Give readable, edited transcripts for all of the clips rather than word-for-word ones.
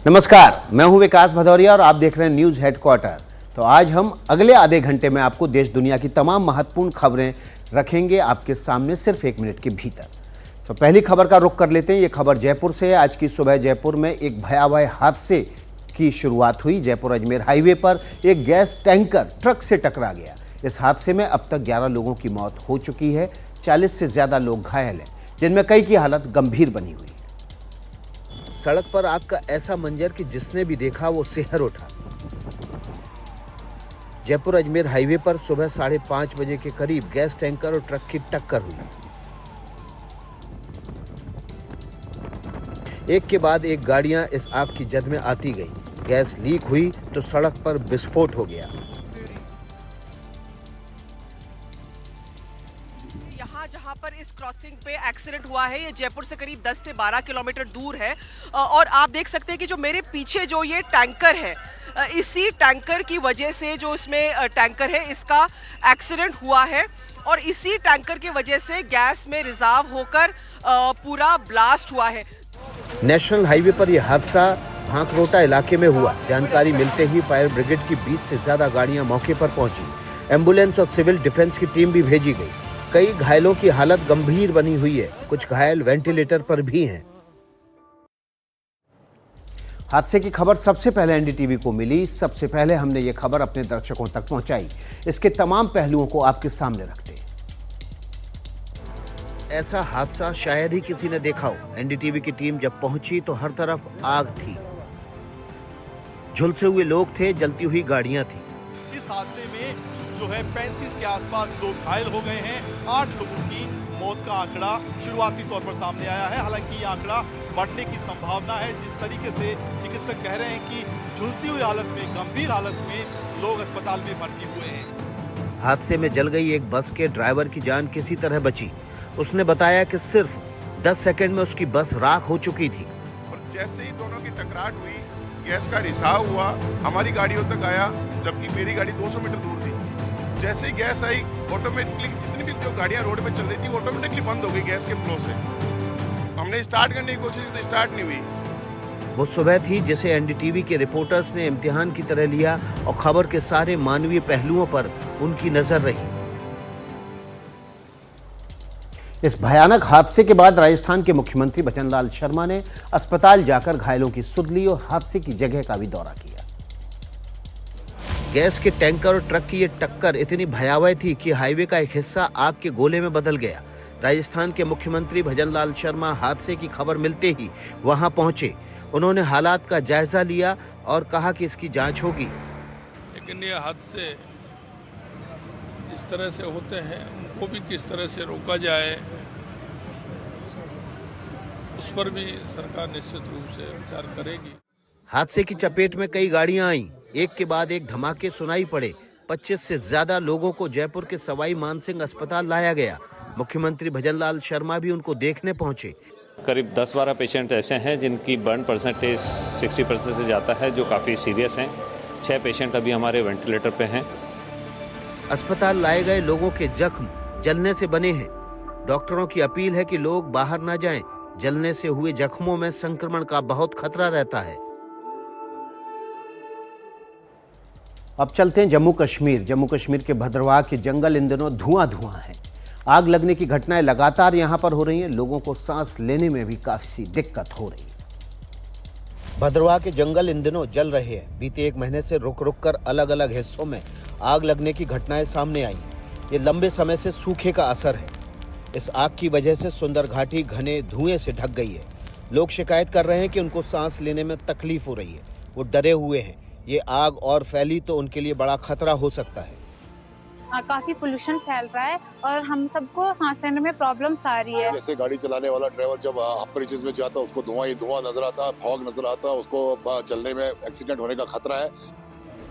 नमस्कार, मैं हूं विकास भदौरिया और आप देख रहे हैं न्यूज हेडक्वार्टर। तो आज हम अगले आधे घंटे में आपको देश दुनिया की तमाम महत्वपूर्ण खबरें रखेंगे आपके सामने सिर्फ 1 मिनट के भीतर। तो पहली खबर का रुख कर लेते हैं। ये खबर जयपुर से है। आज की सुबह जयपुर में एक भयावह हादसे की शुरुआत हुई। जयपुर अजमेर हाईवे पर एक गैस टैंकर ट्रक से टकरा गया। इस हादसे में अब तक 11 लोगों की मौत हो चुकी है। 40 से ज्यादा लोग घायल हैं, जिनमें कई की हालत गंभीर बनी हुई है। सड़क पर आग का ऐसा मंजर कि जिसने भी देखा वो सिहर उठा। जयपुर अजमेर हाईवे पर सुबह 5:30 बजे के करीब गैस टैंकर और ट्रक की टक्कर हुई। एक के बाद एक गाड़ियां इस आग की जद में आती गई। गैस लीक हुई तो सड़क पर विस्फोट हो गया। जहां पर इस क्रॉसिंग पे एक्सीडेंट हुआ है, ये जयपुर से करीब 10 से 12 किलोमीटर दूर है। और आप देख सकते हैं कि जो मेरे पीछे जो ये टैंकर है, इसी टैंकर की वजह से जो इसमें टैंकर है इसका एक्सीडेंट हुआ है और इसी टैंकर की वजह से गैस में रिजार्व होकर पूरा ब्लास्ट हुआ है। नेशनल हाईवे पर यह हादसा भांकरोटा इलाके में हुआ। जानकारी मिलते ही फायर ब्रिगेड की 20 से ज्यादा गाड़ियां मौके पर पहुंची। एम्बुलेंस और सिविल डिफेंस की टीम भी भेजी गई। कई घायलों की हालत गंभीर बनी हुई है। कुछ घायल वेंटिलेटर पर भी हैं। हादसे की खबर सबसे पहले एनडीटीवी को मिली। सबसे पहले हमने ये खबर अपने दर्शकों तक पहुंचाई। इसके तमाम पहलुओं को आपके सामने रखते हैं। ऐसा हादसा शायद ही किसी ने देखा हो। एनडीटीवी की टीम जब पहुंची तो हर तरफ आग थी। झुलसे हुए लोग थे, जलती हुई गाड़ियां थी। इस हादसे में जो है 35 के आसपास लोग घायल हो गए हैं। 8 लोगों की मौत का आंकड़ा शुरुआती तौर पर सामने आया है। हालांकि ये आंकड़ा बढ़ने की संभावना है। जिस तरीके से चिकित्सक कह रहे हैं कि झुलसी हुई हालत में, गंभीर हालत में लोग अस्पताल में भर्ती हुए हैं। हादसे में जल गई एक बस के ड्राइवर की जान किसी तरह बची। उसने बताया कि सिर्फ 10 सेकंड में उसकी बस राख हो चुकी थी। और जैसे ही दोनों की टकराट हुई, गैस का रिसाव हुआ, हमारी गाड़ियों तक आया, जबकि मेरी गाड़ी 200 मीटर दूर थी। जैसे ही गैस आई, ऑटोमेटिकली जितनी भी जो गाड़ियां रोड पे चल रही थी ऑटोमेटिकली बंद हो गई गैस के फ्लो से। हमने स्टार्ट करने की कोशिश की तो स्टार्ट नहीं हुई। वो सुबह थी जिसे एनडीटीवी के रिपोर्टर्स ने इम्तिहान की तरह लिया और खबर के सारे मानवीय पहलुओं पर उनकी नजर रही। इस भयानक हादसे के बाद राजस्थान के मुख्यमंत्री भजनलाल शर्मा ने अस्पताल जाकर घायलों की सुध ली और हादसे की जगह का भी दौरा किया। गैस के टैंकर और ट्रक की ये टक्कर इतनी भयावह थी कि हाईवे का एक हिस्सा आग के गोले में बदल गया। राजस्थान के मुख्यमंत्री भजनलाल शर्मा हादसे की खबर मिलते ही वहां पहुंचे। उन्होंने हालात का जायजा लिया और कहा कि इसकी जांच होगी। लेकिन ये हादसे इस तरह से होते हैं, उनको भी किस तरह से रोका जाए, उस पर भी सरकार निश्चित रूप से विचार करेगी। हादसे की चपेट में कई गाड़ियां आईं। एक के बाद एक धमाके सुनाई पड़े। 25 से ज्यादा लोगों को जयपुर के सवाई मानसिंह अस्पताल लाया गया। मुख्यमंत्री भजनलाल शर्मा भी उनको देखने पहुंचे। करीब 10-12 पेशेंट ऐसे हैं जिनकी बर्न परसेंटेज 60% से जाता है, जो काफ़ी सीरियस हैं। 6 पेशेंट अभी हमारे वेंटिलेटर पे हैं। अस्पताल लाए गए लोगों के जख्म जलने से बने हैं। डॉक्टरों की अपील है कि लोग बाहर न जाएं। जलने से हुए जख्मों में संक्रमण का बहुत खतरा रहता है। अब चलते हैं जम्मू कश्मीर। जम्मू कश्मीर के भद्रवाह के जंगल इन दिनों धुआं है। आग लगने की घटनाएं लगातार यहां पर हो रही हैं। लोगों को सांस लेने में भी काफी दिक्कत हो रही है। भद्रवाह के जंगल इन दिनों जल रहे हैं। बीते 1 महीने से रुक रुक कर अलग अलग हिस्सों में आग लगने की घटनाएं सामने आई। ये लंबे समय से सूखे का असर है। इस आग की वजह से सुंदर घाटी घने धुएं से ढक गई है। लोग शिकायत कर रहे हैं कि उनको सांस लेने में तकलीफ हो रही है। वो डरे हुए हैं। ये आग और फैली तो उनके लिए बड़ा खतरा हो सकता है। काफी पोल्यूशन फैल रहा है और हम सबको सांस लेने में प्रॉब्लम्स आ रही है। जैसे गाड़ी चलाने वाला ड्राइवर जब अपर रीचेस में जाता है, उसको धुआं ही धुआं नजर आता है, फॉग नजर आता है, उसको चलने में एक्सीडेंट होने का खतरा है।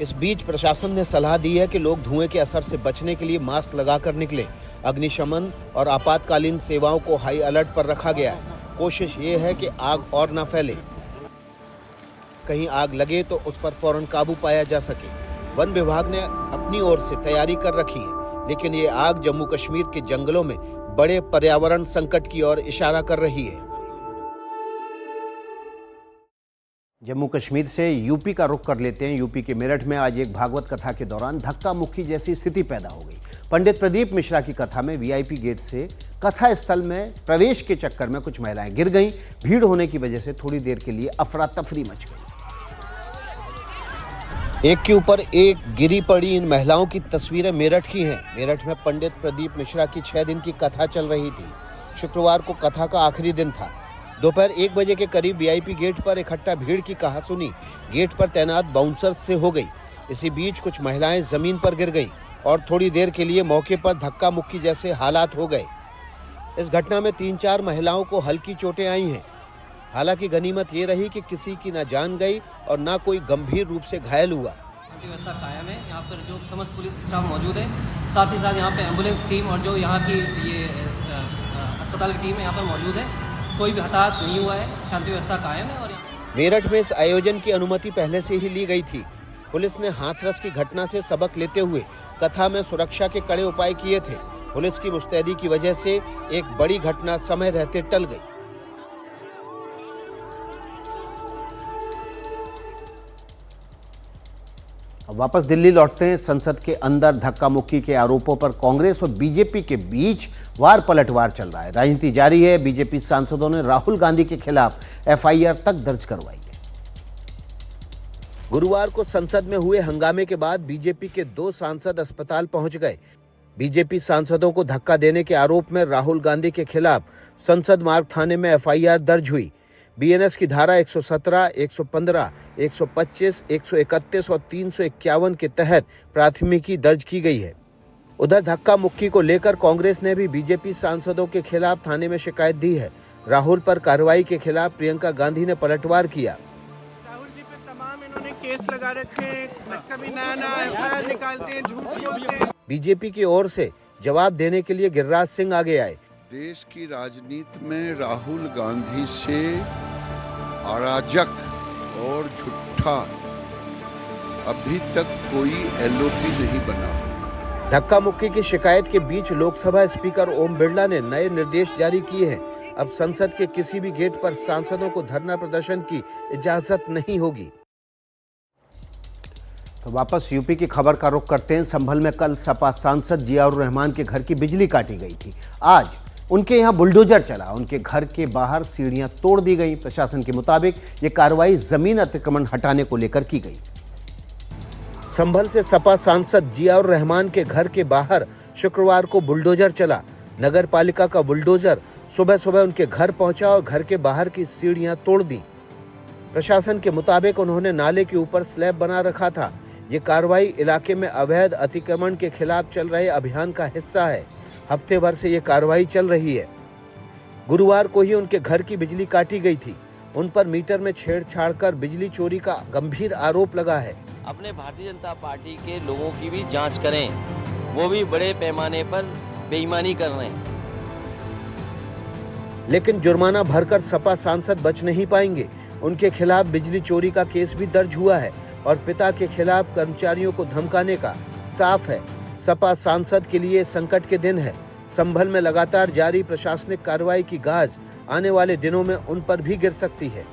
इस बीच प्रशासन ने सलाह दी है कि लोग धुएं के असर से बचने के लिए मास्क लगाकर निकलें। अग्निशमन और आपातकालीन सेवाओं को हाई अलर्ट पर रखा गया है। कोशिश ये है कि आग और न फैले। कहीं आग लगे तो उस पर फौरन काबू पाया जा सके। वन विभाग ने अपनी ओर से तैयारी कर रखी है, लेकिन ये आग जम्मू कश्मीर के जंगलों में बड़े पर्यावरण संकट की ओर इशारा कर रही है। जम्मू कश्मीर से यूपी का रुख कर लेते हैं। यूपी के मेरठ में आज एक भागवत कथा के दौरान धक्का मुक्की जैसी स्थिति पैदा हो गई। पंडित प्रदीप मिश्रा की कथा में वीआईपी गेट से कथा स्थल में प्रवेश के चक्कर में कुछ महिलाएं गिर गईं। भीड़ होने की वजह से थोड़ी देर के लिए अफरा तफरी मच गई। एक के ऊपर एक गिरी पड़ी इन महिलाओं की तस्वीरें मेरठ की हैं। मेरठ में पंडित प्रदीप मिश्रा की 6 दिन की कथा चल रही थी। शुक्रवार को कथा का आखिरी दिन था। दोपहर 1 बजे के करीब वीआईपी गेट पर इकट्ठा भीड़ की कहासुनी गेट पर तैनात बाउंसर्स से हो गई। इसी बीच कुछ महिलाएं जमीन पर गिर गईं और थोड़ी देर के लिए मौके पर धक्का मुक्की जैसे हालात हो गए। इस घटना में 3-4 महिलाओं को हल्की चोटें आई हैं। हालांकि गनीमत ये रही कि किसी की न जान गई और न कोई गंभीर रूप से घायल हुआ। व्यवस्था कायम है। यहाँ पर जो समस्त पुलिस स्टाफ मौजूद है, साथ ही साथ यहाँ पे एम्बुलेंस टीम और जो यहाँ की ये अस्पताल की टीम है यहाँ पर मौजूद है। कोई भी हताहत नहीं हुआ है। शांति व्यवस्था कायम है। और मेरठ में इस आयोजन की अनुमति पहले से ही ली गई थी। पुलिस ने हाथरस की घटना से सबक लेते हुए कथा में सुरक्षा के कड़े उपाय किए थे। पुलिस की मुस्तैदी की वजह से एक बड़ी घटना समय रहते टल गई। अब वापस दिल्ली लौटते हैं। संसद के अंदर धक्का मुक्की के आरोपों पर कांग्रेस और बीजेपी के बीच वार पलटवार चल रहा है। राजनीति जारी है। बीजेपी सांसदों ने राहुल गांधी के खिलाफ एफआईआर तक दर्ज करवाई है। गुरुवार को संसद में हुए हंगामे के बाद बीजेपी के 2 सांसद अस्पताल पहुंच गए। बीजेपी सांसदों को धक्का देने के आरोप में राहुल गांधी के खिलाफ संसद मार्ग थाने में एफआईआर दर्ज हुई। बीएनएस की धारा 117, 115, 125, 131 और 351 के तहत प्राथमिकी दर्ज की गई है। उधर धक्का मुक्की को लेकर कांग्रेस ने भी बीजेपी सांसदों के खिलाफ थाने में शिकायत दी है। राहुल पर कार्रवाई के खिलाफ प्रियंका गांधी ने पलटवार किया। राहुल जी पे तमाम इन्होंने केस लगा रखे हैं, कभी नया एफआईआर निकालते हैं, झूठ बोलते हैं। बीजेपी की ओर से जवाब देने के लिए गिरिराज सिंह आगे आए। देश की राजनीति में राहुल गांधी से अराजक और झूठा अभी तक कोई एलओपी नहीं बना। धक्का मुक्की की शिकायत के बीच लोकसभा स्पीकर ओम बिरला ने नए निर्देश जारी किए हैं। अब संसद के किसी भी गेट पर सांसदों को धरना प्रदर्शन की इजाजत नहीं होगी। तो वापस यूपी की खबर का रुख करते हैं। संभल में कल सपा सांसद जियाउर रहमान के घर की बिजली काटी गई थी। आज उनके यहां बुलडोजर चला। उनके घर के बाहर सीढ़ियां तोड़ दी गई। प्रशासन के मुताबिक ये कार्रवाई जमीन अतिक्रमण हटाने को लेकर की गई। संभल से सपा सांसद जियाउर रहमान के घर के बाहर शुक्रवार को बुलडोजर चला। नगर पालिका का बुलडोजर सुबह सुबह उनके घर पहुंचा और घर के बाहर की सीढ़ियां तोड़ दी। प्रशासन के मुताबिक उन्होंने नाले के ऊपर स्लैब बना रखा था। ये कार्रवाई इलाके में अवैध अतिक्रमण के खिलाफ चल रहे अभियान का हिस्सा है। हफ्ते भर से ये कार्रवाई चल रही है। गुरुवार को ही उनके घर की बिजली काटी गई थी। उन पर मीटर में छेड़छाड़ कर बिजली चोरी का गंभीर आरोप लगा है। अपने भारतीय जनता पार्टी के लोगों की भी जांच करें, वो भी बड़े पैमाने पर बेईमानी कर रहे हैं। लेकिन जुर्माना भरकर सपा सांसद बच नहीं पाएंगे। उनके खिलाफ बिजली चोरी का केस भी दर्ज हुआ है और पिता के खिलाफ कर्मचारियों को धमकाने का। साफ है, सपा सांसद के लिए संकट के दिन है। संभल में लगातार जारी प्रशासनिक कार्रवाई की गाज आने वाले दिनों में उन पर भी गिर सकती है।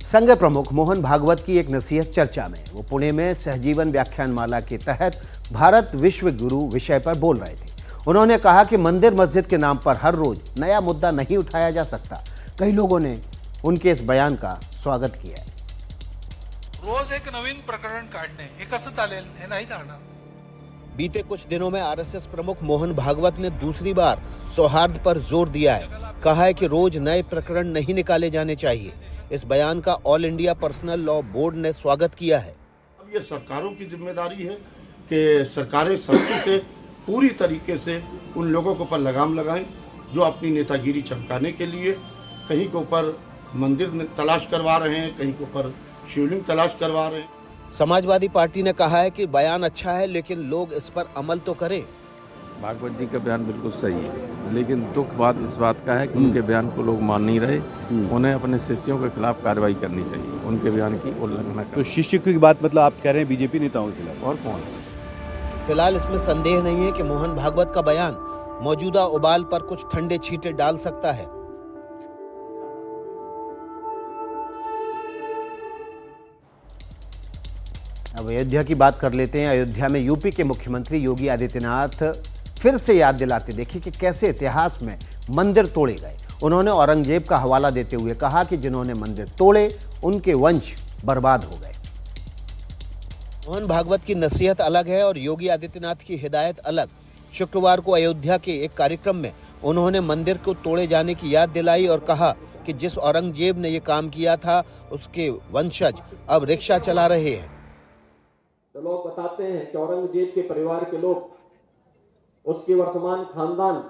संघ प्रमुख मोहन भागवत की एक नसीहत चर्चा में। वो पुणे में सहजीवन व्याख्यानमाला के तहत भारत विश्व गुरु विषय पर बोल रहे थे। उन्होंने कहा कि मंदिर मस्जिद के नाम पर हर रोज नया मुद्दा नहीं उठाया जा सकता। कई लोगों ने उनके इस बयान का स्वागत किया है। रोज एक नवीन प्रकरण काढणे हे कसं चालेल? हे नाही चालणार। बीते कुछ दिनों में आरएसएस प्रमुख मोहन भागवत ने दूसरी बार सौहार्द पर जोर दिया है। कहा है कि रोज नए प्रकरण नहीं निकाले जाने चाहिए। इस बयान का all India personal law board ने स्वागत किया है। अब ये सरकारों की जिम्मेदारी है कि सरकारें सख्ती से पूरी तरीके से उन लोगों के ऊपर लगाम लगाएं जो अपनी नेतागिरी चमकाने के लिए कहीं के ऊपर मंदिर तलाश करवा रहे हैं, कहीं के ऊपर शिवलिंग तलाश करवा रहे हैं। समाजवादी पार्टी ने कहा है कि बयान अच्छा है, लेकिन लोग इस पर अमल तो करें। भागवत जी का बयान बिल्कुल सही है, लेकिन दुख बात इस बात का है कि उनके बयान को लोग मान नहीं रहे। उन्हें अपने शिष्यों के खिलाफ कार्रवाई करनी चाहिए, उनके बयान की उल्लंघना। तो शिष्य की बात मतलब आप कह रहे हैं बीजेपी नेताओं के खिलाफ? और कौन? फिलहाल इसमें संदेह नहीं है कि मोहन भागवत का बयान मौजूदा उबाल पर कुछ ठंडे छींटे डाल सकता है। अब अयोध्या की बात कर लेते हैं। अयोध्या में यूपी के मुख्यमंत्री योगी आदित्यनाथ फिर से याद दिलाते देखिए कि कैसे इतिहास में मंदिर तोड़े गए। उन्होंने औरंगजेब का हवाला देते हुए कहा कि जिन्होंने मंदिर तोड़े उनके वंश बर्बाद हो गए। मोहन भागवत की नसीहत अलग है और योगी आदित्यनाथ की हिदायत अलग। शुक्रवार को अयोध्या के एक कार्यक्रम में उन्होंने मंदिर को तोड़े जाने की याद दिलाई और कहा कि जिस औरंगजेब ने ये काम किया था उसके वंशज अब रिक्शा चला रहे हैं। तो लोग बताते हैं कि औरंगजेब के परिवार के लोग, उसके वर्तमान खानदान,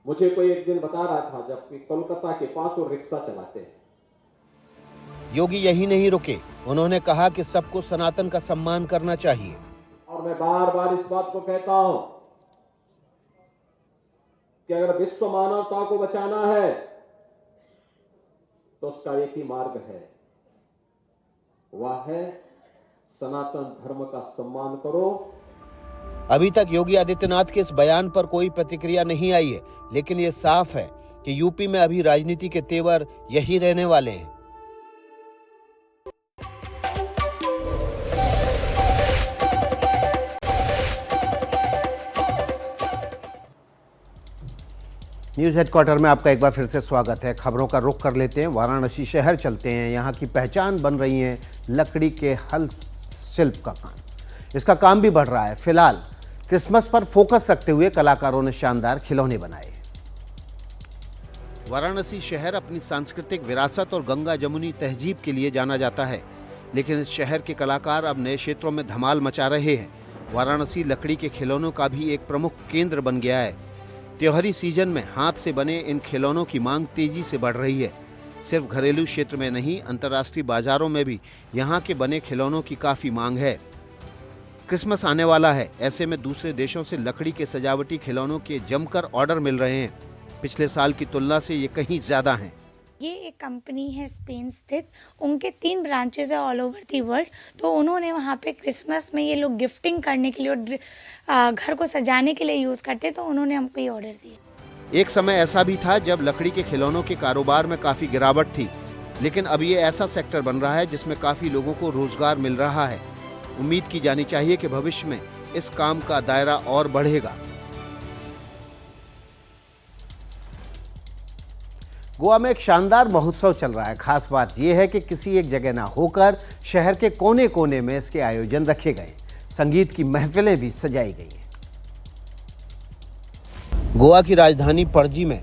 मुझे कोई एक दिन बता रहा था जबकि कोलकाता के पास वो रिक्शा चलाते हैं। योगी यही नहीं रुके, उन्होंने कहा कि सबको सनातन का सम्मान करना चाहिए। और मैं बार बार इस बात को कहता हूं कि अगर विश्व मानवता को बचाना है तो उसका एक ही मार्ग है, वह है सनातन धर्म का सम्मान करो। अभी तक योगी आदित्यनाथ के इस बयान पर कोई प्रतिक्रिया नहीं आई है, लेकिन ये साफ है कि यूपी में अभी राजनीति के तेवर यही रहने वाले हैं। न्यूज हेडक्वार्टर में आपका एक बार फिर से स्वागत है। खबरों का रुख कर लेते हैं। वाराणसी शहर चलते हैं। यहाँ की पहचान बन रही है लकड़ी के हल शिल्प का काम। इसका काम भी बढ़ रहा है। फिलहाल क्रिसमस पर फोकस रखते हुए कलाकारों ने शानदार खिलौने बनाए। वाराणसी शहर अपनी सांस्कृतिक विरासत और गंगा जमुनी तहजीब के लिए जाना जाता है, लेकिन इस शहर के कलाकार अब नए क्षेत्रों में धमाल मचा रहे हैं। वाराणसी लकड़ी के खिलौनों का भी एक प्रमुख केंद्र बन गया है। त्योहारी सीजन में हाथ से बने इन खिलौनों की मांग तेजी से बढ़ रही है। सिर्फ घरेलू क्षेत्र में नहीं, अंतर्राष्ट्रीय बाजारों में भी यहाँ के बने खिलौनों की काफ़ी मांग है। क्रिसमस आने वाला है, ऐसे में दूसरे देशों से लकड़ी के सजावटी खिलौनों के जमकर ऑर्डर मिल रहे हैं। पिछले साल की तुलना से ये कहीं ज़्यादा हैं। ये एक कंपनी है स्पेन स्थित, उनके 3 ब्रांचेज है ऑल ओवर दी वर्ल्ड। तो उन्होंने वहाँ पे क्रिसमस में ये लोग गिफ्टिंग करने के लिए और घर को सजाने के लिए यूज़ करते, तो उन्होंने हमको ये ऑर्डर दिया। एक समय ऐसा भी था जब लकड़ी के खिलौनों के कारोबार में काफ़ी गिरावट थी, लेकिन अब ये ऐसा सेक्टर बन रहा है जिसमें काफ़ी लोगों को रोजगार मिल रहा है। उम्मीद की जानी चाहिए कि भविष्य में इस काम का दायरा और बढ़ेगा। गोवा में एक शानदार महोत्सव चल रहा है। खास बात यह है कि किसी एक जगह ना होकर शहर के कोने कोने में इसके आयोजन रखे गए। संगीत की महफिलें भी सजाई गई हैं। गोवा की राजधानी पणजी में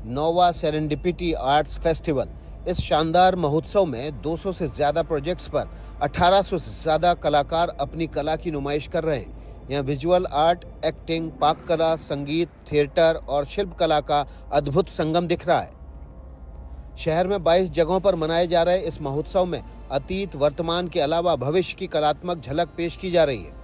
नोवा सेरेंडिपिटी आर्ट्स फेस्टिवल, इस शानदार महोत्सव में 200 से ज़्यादा प्रोजेक्ट्स पर 1800 से ज़्यादा कलाकार अपनी कला की नुमाइश कर रहे हैं। यहाँ विजुअल आर्ट, एक्टिंग, पाक कला, संगीत, थिएटर और शिल्प कला का अद्भुत संगम दिख रहा है। शहर में 22 जगहों पर मनाए जा रहे इस महोत्सव में अतीत, वर्तमान के अलावा भविष्य की कलात्मक झलक पेश की जा रही है।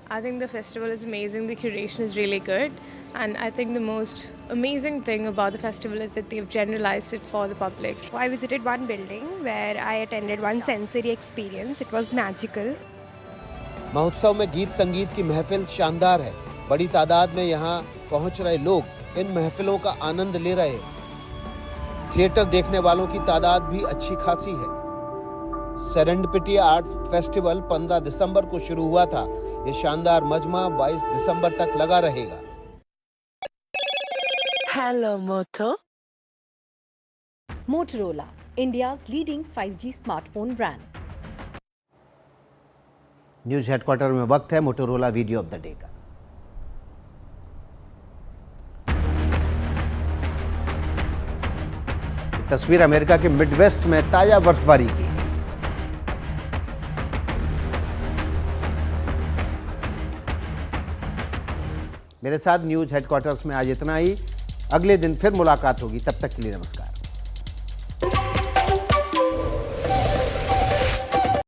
I think the festival is amazing, the curation is really good, and I think the most amazing thing about the festival is that they've generalized it for the public. I visited one building where I attended one sensory experience. It was magical. महोत्सव में गीत संगीत की महफिल शानदार है। बड़ी तादाद में यहाँ पहुँच रहे लोग इन महफिलों का आनंद ले रहे हैं। थिएटर देखने वालों की तादाद भी अच्छी खासी है। सेरेंडिपिटी आर्ट्स फेस्टिवल 15 दिसंबर को शुरू हुआ था। ये शानदार मजमा 22 दिसंबर तक लगा रहेगा। हेलो मोटो। Motorola, India's leading 5G smartphone brand. News headquarter में वक्त है Motorola video of the day का। तस्वीर अमेरिका के मिडवेस्ट में ताजा बर्फबारी की। मेरे साथ न्यूज हेडक्वार्टर्स में आज इतना ही। अगले दिन फिर मुलाकात होगी, तब तक के लिए नमस्कार।